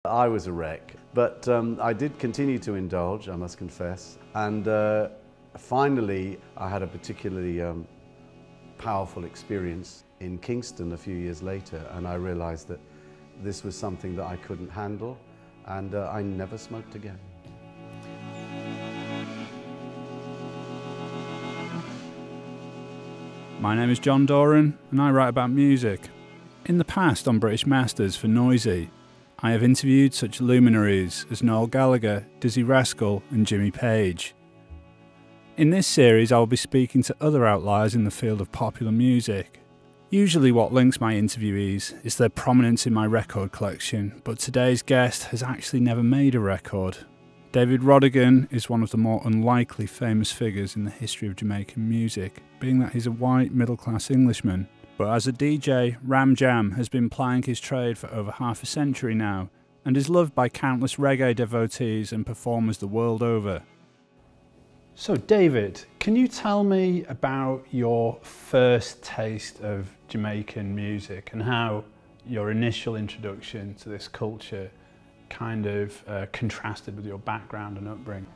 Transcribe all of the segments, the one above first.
I was a wreck, but I did continue to indulge, I must confess, and finally I had a particularly powerful experience in Kingston a few years later, and I realized that this was something that I couldn't handle, and I never smoked again. My name is John Doran and I write about music. In the past on British Masters for Noisey, I have interviewed such luminaries as Noel Gallagher, Dizzy Rascal and Jimmy Page. In this series I will be speaking to other outliers in the field of popular music. Usually what links my interviewees is their prominence in my record collection, but today's guest has actually never made a record. David Rodigan is one of the more unlikely famous figures in the history of Jamaican music, being that he's a white middle-class Englishman. But as a DJ, Ram Jam has been plying his trade for over half a century now, and is loved by countless reggae devotees and performers the world over. So David, can you tell me about your first taste of Jamaican music and how your initial introduction to this culture kind of contrasted with your background and upbringing?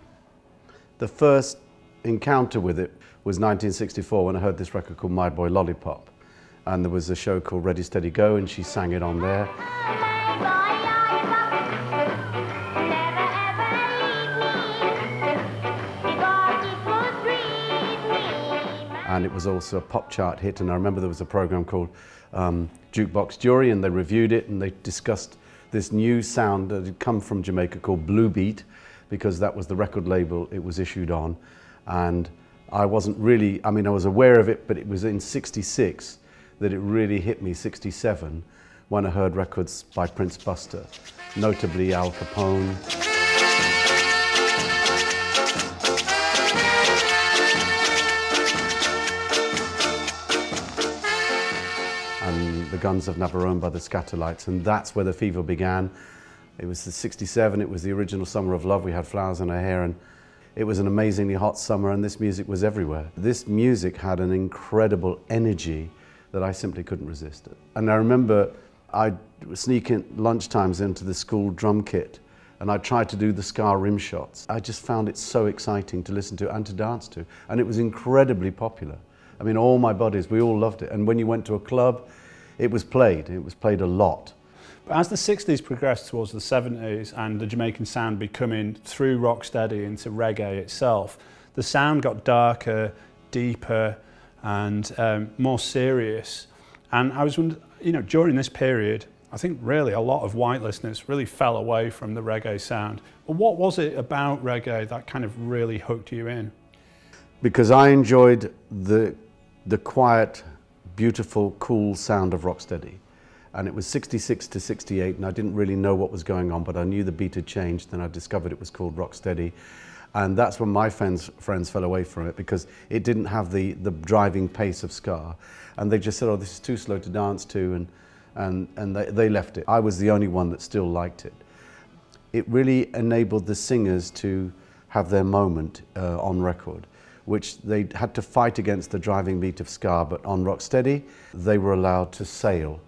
The first encounter with it was 1964 when I heard this record called My Boy Lollipop, and there was a show called Ready Steady Go and she sang it on there. And it was also a pop chart hit, and I remember there was a program called Jukebox Jury, and they reviewed it and they discussed this new sound that had come from Jamaica called Blue Beat, because that was the record label it was issued on. And I wasn't really, I mean I was aware of it, but it was in '66 that it really hit me, '67, when I heard records by Prince Buster, notably Al Capone. And the Guns of Navarone by the Scatterlights, and that's where the fever began. It was the '67, it was the original Summer of Love, we had flowers in our hair, and it was an amazingly hot summer, and this music was everywhere. This music had an incredible energy that I simply couldn't resist it. And I remember I'd sneak in lunchtimes into the school drum kit, and I'd try to do the ska rim shots. I just found it so exciting to listen to and to dance to, and it was incredibly popular. I mean, all my buddies, we all loved it. And when you went to a club, it was played a lot. But as the 60s progressed towards the 70s and the Jamaican sound becoming through rocksteady into reggae itself, the sound got darker, deeper and more serious. And I was wondering, you know, during this period, I think really a lot of white listeners really fell away from the reggae sound. But what was it about reggae that kind of really hooked you in? Because I enjoyed the quiet, beautiful, cool sound of rocksteady. And it was '66 to '68, and I didn't really know what was going on, but I knew the beat had changed, and I discovered it was called rocksteady. And that's when my friends fell away from it, because it didn't have the driving pace of ska. And they just said, oh, this is too slow to dance to, and they left it. I was the only one that still liked it. It really enabled the singers to have their moment on record, which they had to fight against the driving beat of ska, but on rocksteady, they were allowed to sail.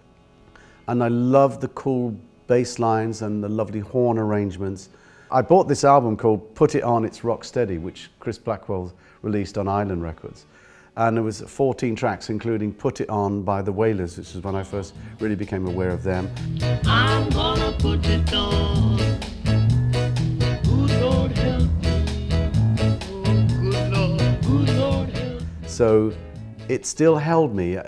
And I loved the cool bass lines and the lovely horn arrangements. I bought this album called Put It On, It's Rocksteady, which Chris Blackwell released on Island Records. And there was 14 tracks, including Put It On by the Wailers, which is when I first really became aware of them. I'm gonna put it on. Good Lord help me. Oh, good Lord help me. So it still held me.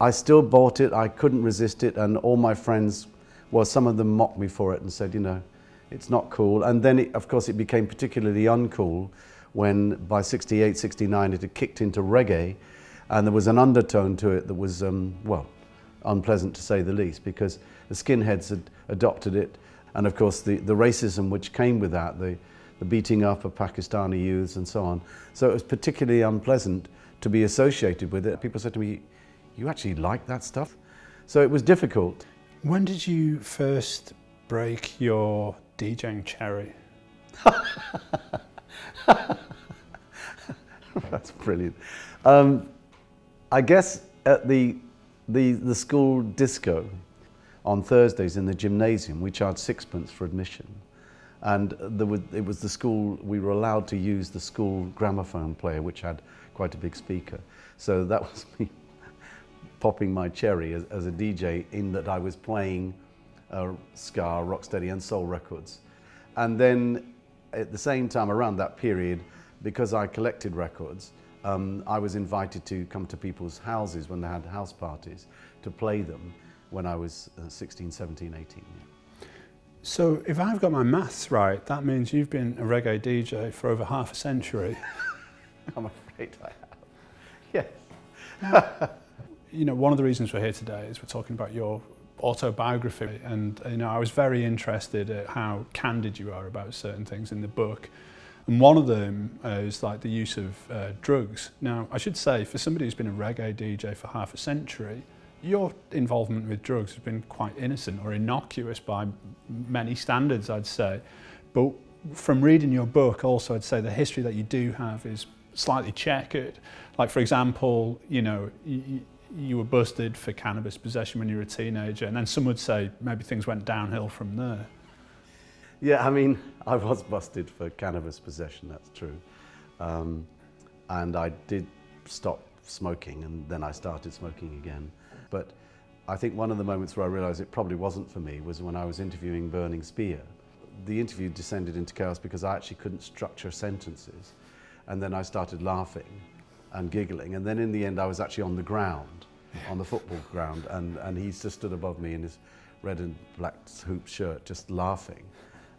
I still bought it, I couldn't resist it, and all my friends, well, some of them mocked me for it and said, you know, it's not cool. And then, of course, it became particularly uncool when by '68, '69 it had kicked into reggae, and there was an undertone to it that was, well, unpleasant to say the least, because the skinheads had adopted it, and of course the racism which came with that, the beating up of Pakistani youths and so on. So it was particularly unpleasant to be associated with it. People said to me, you actually like that stuff? So it was difficult. When did you first break your DJing cherry? That's brilliant. I guess at the school disco, on Thursdays in the gymnasium. We charged sixpence for admission. And it was the school, we were allowed to use the school gramophone player, which had quite a big speaker. So that was me popping my cherry as a DJ, in that I was playing ska, rocksteady and soul records. And then at the same time, around that period, because I collected records, I was invited to come to people's houses when they had house parties to play them when I was 16, 17, 18. Yeah. So if I've got my maths right, that means you've been a reggae DJ for over half a century. I'm afraid I have. Yes. Now, you know, one of the reasons we're here today is we're talking about your autobiography, and you know, I was very interested at how candid you are about certain things in the book. And one of them is like the use of drugs. Now, I should say, for somebody who's been a reggae DJ for half a century, your involvement with drugs has been quite innocent or innocuous by many standards, I'd say. But from reading your book, also, I'd say the history that you do have is slightly checkered. Like, for example, you know, you were busted for cannabis possession when you were a teenager, and then some would say maybe things went downhill from there. Yeah, I mean, I was busted for cannabis possession, that's true. And I did stop smoking, and then I started smoking again. But I think one of the moments where I realized it probably wasn't for me was when I was interviewing Burning Spear. The interview descended into chaos because I actually couldn't structure sentences. And then I started laughing and giggling. And then in the end, I was actually on the ground, on the football ground, and he just stood above me in his red and black hoop shirt, just laughing,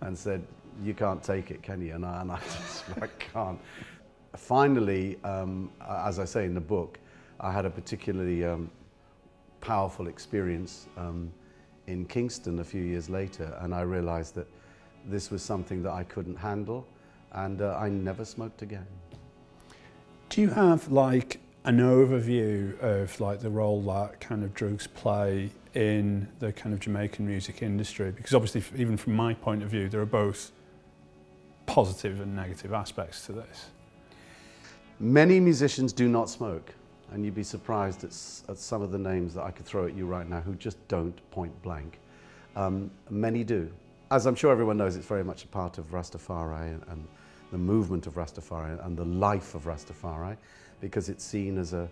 and said, "You can't take it, can you?" And I just, I can't. Finally, as I say in the book, I had a particularly powerful experience in Kingston a few years later, and I realized that this was something that I couldn't handle, and I never smoked again. Do you have like an overview of like the role that kind of drugs play in the kind of Jamaican music industry? Because obviously, even from my point of view, there are both positive and negative aspects to this. Many musicians do not smoke, and you'd be surprised at some of the names that I could throw at you right now who just don't, point blank. Many do. As I'm sure everyone knows, it's very much a part of Rastafari and the movement of Rastafari and the life of Rastafari, because it's seen as a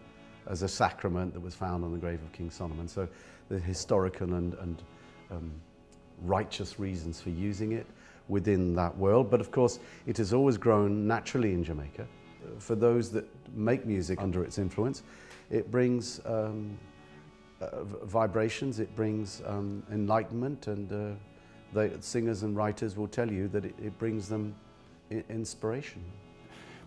sacrament that was found on the grave of King Solomon. So the historical and righteous reasons for using it within that world. But of course, it has always grown naturally in Jamaica. For those that make music under its influence, it brings vibrations, it brings enlightenment, and singers and writers will tell you that it brings them inspiration.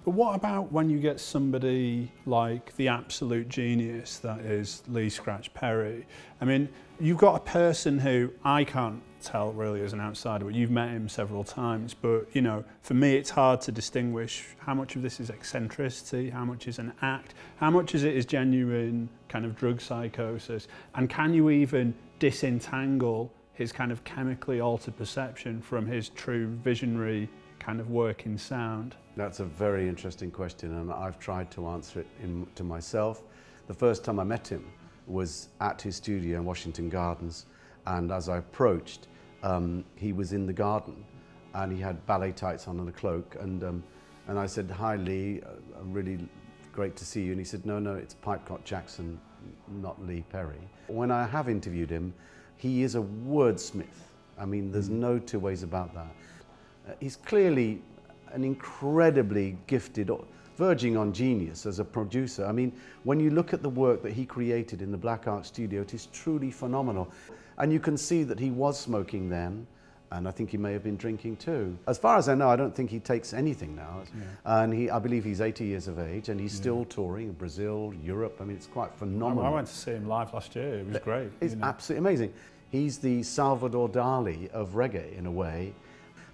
But what about when you get somebody like the absolute genius that is Lee Scratch Perry? I mean, you've got a person who I can't tell really as an outsider, but you've met him several times, but you know, for me it's hard to distinguish how much of this is eccentricity, how much is an act, how much of it is genuine kind of drug psychosis, and can you even disentangle his kind of chemically altered perception from his true visionary kind of working sound? That's a very interesting question, and I've tried to answer it to myself. The first time I met him was at his studio in Washington Gardens, and as I approached, he was in the garden, and he had ballet tights on and a cloak, and I said, "Hi Lee, really great to see you," and he said, no, it's Pipecott Jackson, not Lee Perry. When I have interviewed him, he is a wordsmith. I mean, there's no two ways about that. He's clearly an incredibly gifted, verging on genius as a producer. I mean, when you look at the work that he created in the Black Ark studio, it is truly phenomenal. And you can see that he was smoking then, and I think he may have been drinking too. As far as I know, I don't think he takes anything now. Yeah. And I believe he's 80 years of age, and he's still touring in Brazil, Europe. I mean, it's quite phenomenal. I went to see him live last year. It was great. It's absolutely amazing. He's the Salvador Dali of reggae in a way.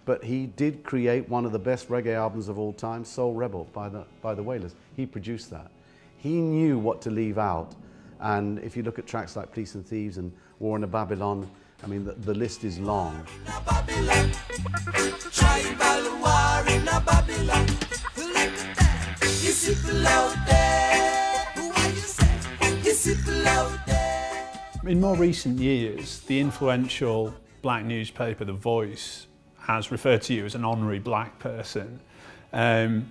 But he did create one of the best reggae albums of all time, Soul Rebel by the Wailers. He produced that. He knew what to leave out. And if you look at tracks like Police and Thieves and War in a Babylon, I mean, the list is long. In more recent years, the influential black newspaper, The Voice, has referred to you as an honorary black person. But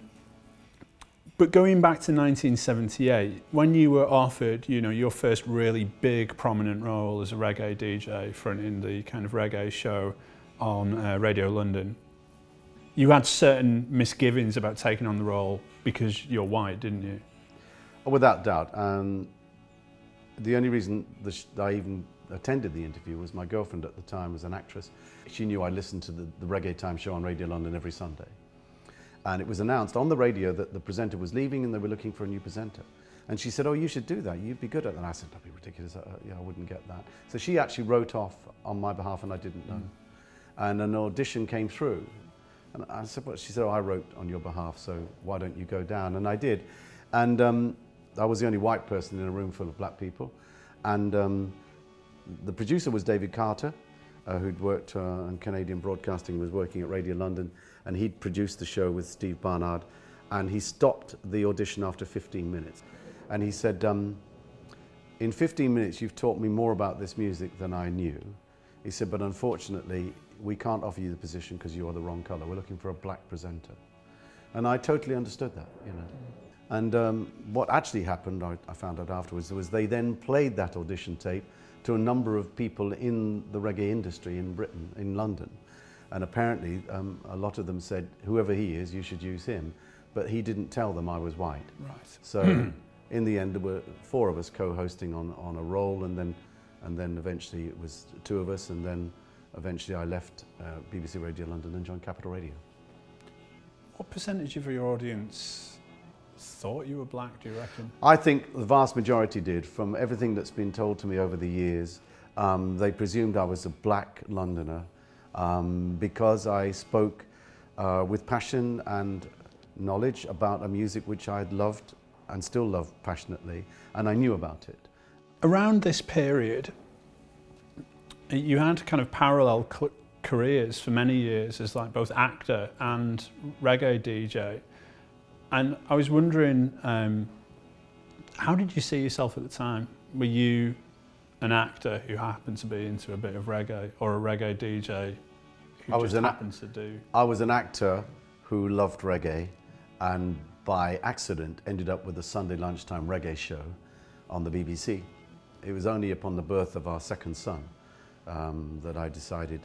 going back to 1978, when you were offered, you know, your first really big prominent role as a reggae DJ fronting the kind of reggae show on Radio London, you had certain misgivings about taking on the role because you're white, didn't you? Without doubt. The only reason I even attended the interview was my girlfriend at the time was an actress. She knew I listened to the Reggae Time show on Radio London every Sunday. And it was announced on the radio that the presenter was leaving and they were looking for a new presenter. And she said, oh, you should do that, you'd be good at that. And I said, that'd be ridiculous, yeah, I wouldn't get that. So she actually wrote off on my behalf and I didn't know. And an audition came through. And I said, well, she said, oh, I wrote on your behalf, so why don't you go down? And I did. And I was the only white person in a room full of black people. And the producer was David Carter, who'd worked on Canadian Broadcasting, was working at Radio London, and he'd produced the show with Steve Barnard. And he stopped the audition after 15 minutes. And he said, in 15 minutes, you've taught me more about this music than I knew. He said, but unfortunately, we can't offer you the position because you are the wrong color. We're looking for a black presenter. And I totally understood that, you know. And what actually happened, I found out afterwards, was they then played that audition tape to a number of people in the reggae industry in Britain, in London. And apparently, a lot of them said, whoever he is, you should use him. But he didn't tell them I was white. Right. So in the end, there were 4 of us co-hosting on a role, and then eventually it was 2 of us, and then eventually I left BBC Radio London and joined Capital Radio. What percentage of your audience thought you were black, do you reckon? I think the vast majority did. From everything that's been told to me over the years, they presumed I was a black Londoner because I spoke with passion and knowledge about a music which I'd loved and still love passionately, and I knew about it. Around this period, you had kind of parallel careers for many years as like both actor and reggae DJ. And I was wondering, how did you see yourself at the time? Were you an actor who happened to be into a bit of reggae, or a reggae DJ who just happened to do? I was an actor who loved reggae, and by accident ended up with a Sunday lunchtime reggae show on the BBC. It was only upon the birth of our second son that I decided,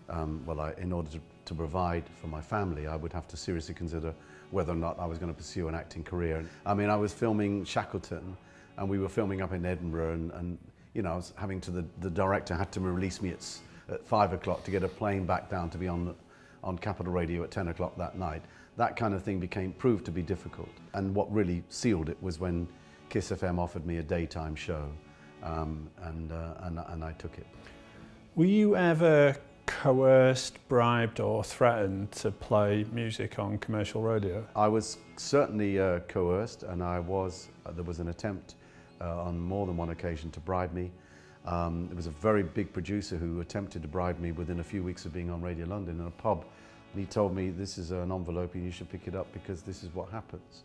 in order to provide for my family, I would have to seriously consider whether or not I was going to pursue an acting career. I mean, I was filming Shackleton, and we were filming up in Edinburgh, and you know, I was having to, the director had to release me at 5 o'clock to get a plane back down to be on Capital Radio at 10 o'clock that night. That kind of thing proved to be difficult. And what really sealed it was when Kiss FM offered me a daytime show, and I took it. Were you ever coerced, bribed or threatened to play music on commercial radio? I was certainly coerced, and there was an attempt on more than one occasion to bribe me. There was a very big producer who attempted to bribe me within a few weeks of being on Radio London in a pub. And he told me, this is an envelope and you should pick it up because this is what happens.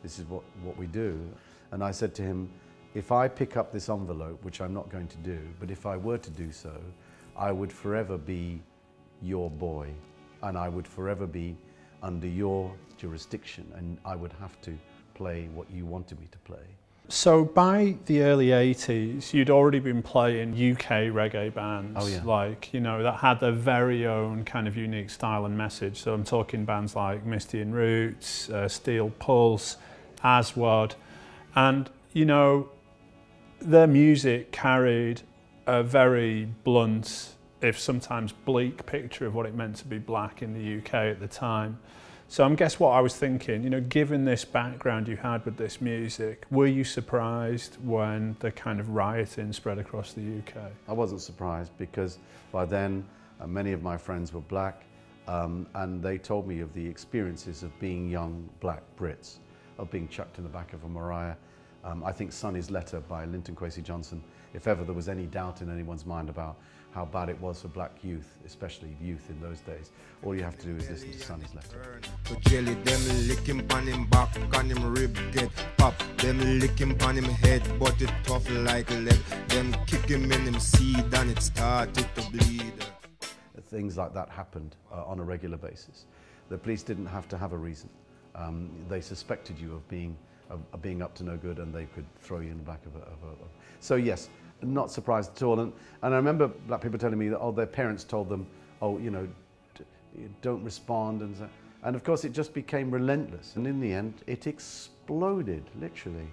This is what we do. And I said to him, if I pick up this envelope, which I'm not going to do, but if I were to do so, I would forever be your boy, and I would forever be under your jurisdiction, and I would have to play what you wanted me to play. So by the early 80s, you'd already been playing UK reggae bands, oh, yeah. like, you know, that had their very own kind of unique style and message. So I'm talking bands like Misty and Roots, Steel Pulse, Aswad, and, you know, their music carried a very blunt, if sometimes bleak, picture of what it meant to be black in the UK at the time. So I guess what I was thinking, you know, given this background you had with this music, were you surprised when the kind of rioting spread across the UK? I wasn't surprised because by then many of my friends were black, and they told me of the experiences of being young black Brits, of being chucked in the back of a Mariah. I think Sonny's Letter by Linton Kwesi Johnson, if ever there was any doubt in anyone's mind about how bad it was for black youth, especially youth in those days. All you have to do is listen to Sonny's Letter. To jelly them lick him on him back and him rib get pop. Them lick him on him head, but it tough like lead. Them kick him in him seed and it started to bleed. Things like that happened on a regular basis. The police didn't have to have a reason. They suspected you of being up to no good, and they could throw you in the back of a. So yes, not surprised at all. And I remember black people telling me that, oh, their parents told them, oh, you know, don't respond, and of course it just became relentless. And in the end, it exploded, literally.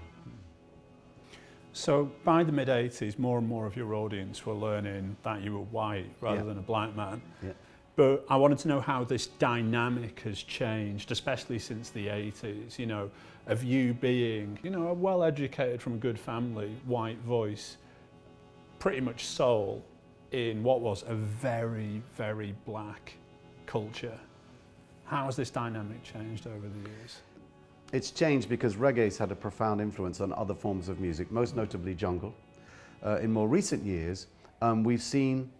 So by the mid-80s, more and more of your audience were learning that you were white rather than a black man. Yeah. But I wanted to know how this dynamic has changed, especially since the 80s, you know, of you being, you know, a well-educated, from a good family, white voice, pretty much soul in what was a very, very black culture. How has this dynamic changed over the years? It's changed because reggae's had a profound influence on other forms of music, most notably jungle. In more recent years, we've seen,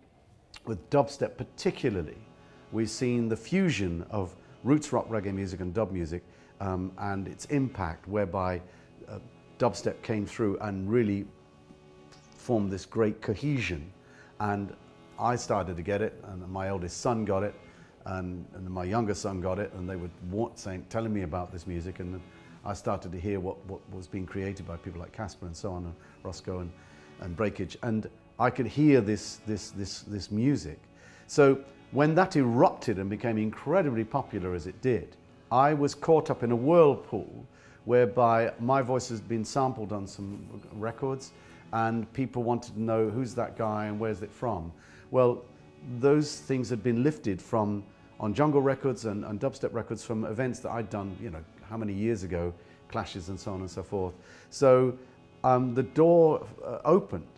with dubstep particularly, we've seen the fusion of roots rock reggae music and dub music and its impact, whereby dubstep came through and really formed this great cohesion. And I started to get it, and my eldest son got it, and my younger son got it, and they were telling me about this music, and I started to hear what was being created by people like Casper and so on, and Roscoe and Breakage, and I could hear this music. So when that erupted and became incredibly popular as it did, I was caught up in a whirlpool whereby my voice has been sampled on some records, and people wanted to know who's that guy and where's it from. Well, those things had been lifted from on jungle records and dubstep records from events that I'd done, you know, how many years ago, clashes and so on and so forth. So the door opened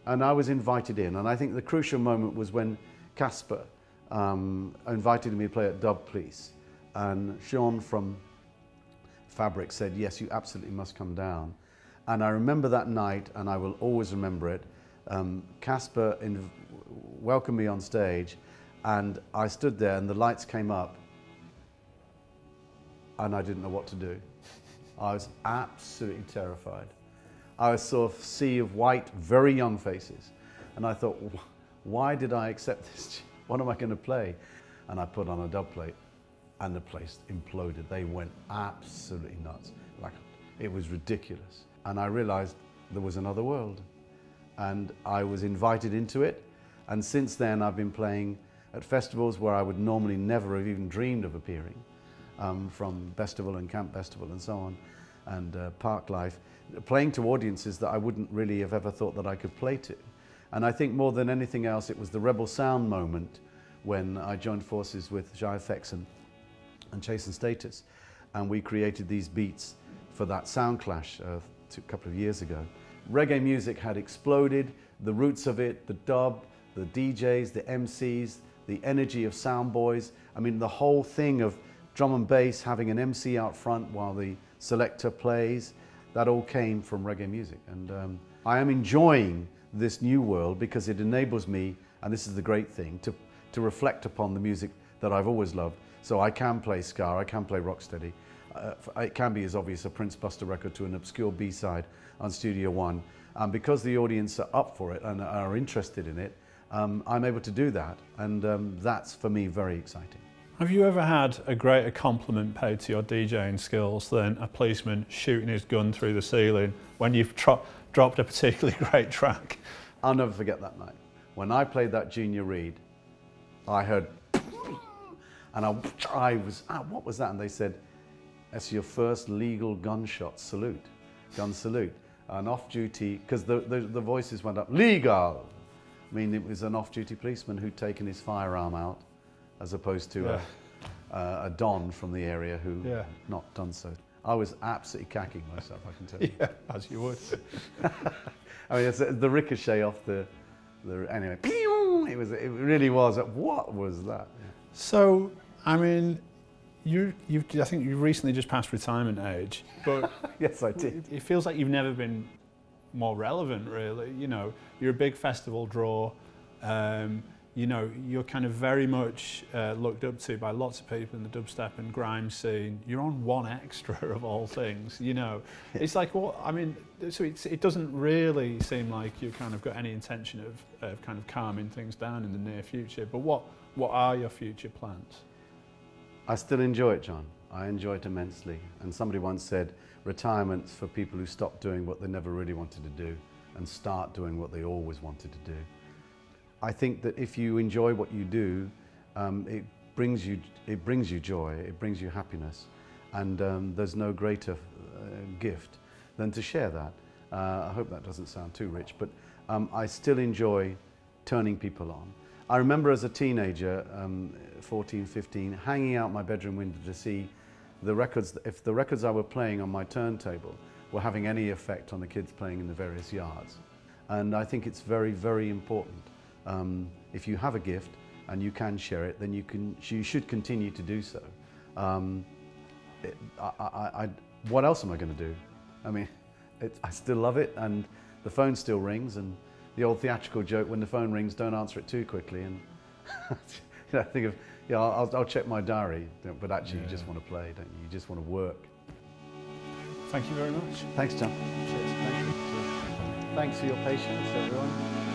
and I was invited in. And I think the crucial moment was when Casper invited me to play at Dub Police. And Sean from Fabric said, yes, you absolutely must come down. And I remember that night, and I will always remember it, Casper welcomed me on stage, and I stood there and the lights came up and I didn't know what to do. I was absolutely terrified. I saw a sea of white, very young faces, and I thought, why did I accept this? What am I going to play? And I put on a dub plate and the place imploded. They went absolutely nuts. Like, it was ridiculous. And I realized there was another world, and I was invited into it. And since then, I've been playing at festivals where I would normally never have even dreamed of appearing, from Festival and Camp Festival and so on, and Park Life, playing to audiences that I wouldn't really have ever thought that I could play to. And I think more than anything else, it was the Rebel Sound moment when I joined forces with Jai FX and Chase and Status, and we created these beats for that sound clash a couple of years ago. Reggae music had exploded, the roots of it, the dub, the DJs, the MCs, the energy of sound boys. I mean, the whole thing of drum and bass having an MC out front while the selector plays, that all came from reggae music. And I am enjoying this new world because it enables me, and this is the great thing, to reflect upon the music that I've always loved. So I can play ska, I can play rocksteady. It can be as obvious a Prince Buster record to an obscure B-side on Studio One. And because the audience are up for it and are interested in it, I'm able to do that, and that's for me very exciting. Have you ever had a greater compliment paid to your DJing skills than a policeman shooting his gun through the ceiling when you've dropped a particularly great track? I'll never forget that night. When I played that Junior Reed, I heard, and I was, what was that? And they said, that's your first legal gunshot salute, gun salute. An off-duty, because the voices went up, legal! I mean, it was an off-duty policeman who'd taken his firearm out, as opposed to a don from the area who had not done so. I was absolutely cacking myself, I can tell you. Yeah, as you would. I mean, it's the ricochet off the anyway, it really was, what was that? Yeah. So, I mean, I think you recently just passed retirement age, but yes, I did. It feels like you've never been more relevant, really. You know, you're a big festival draw. You know, you're kind of very much looked up to by lots of people in the dubstep and grime scene. You're on One Extra of all things, you know. It's like, what, I mean, so it doesn't really seem like you've kind of got any intention of kind of calming things down in the near future. But what are your future plans? I still enjoy it, John. I enjoy it immensely. And somebody once said, retirement's for people who stop doing what they never really wanted to do and start doing what they always wanted to do. I think that if you enjoy what you do, it brings you joy, it brings you happiness, and there's no greater gift than to share that. I hope that doesn't sound too rich, but I still enjoy turning people on. I remember as a teenager, 14, 15, hanging out my bedroom window to see the records, if the records I were playing on my turntable were having any effect on the kids playing in the various yards. And I think it's very, very important. If you have a gift and you can share it, then you should continue to do so. What else am I going to do? I mean, I still love it, and the phone still rings, and the old theatrical joke, when the phone rings, don't answer it too quickly. And I think of, I'll check my diary, but actually you just want to play, don't you? You just want to work. Thank you very much. Thanks, John. Cheers. Thank you. Thanks for your patience, everyone.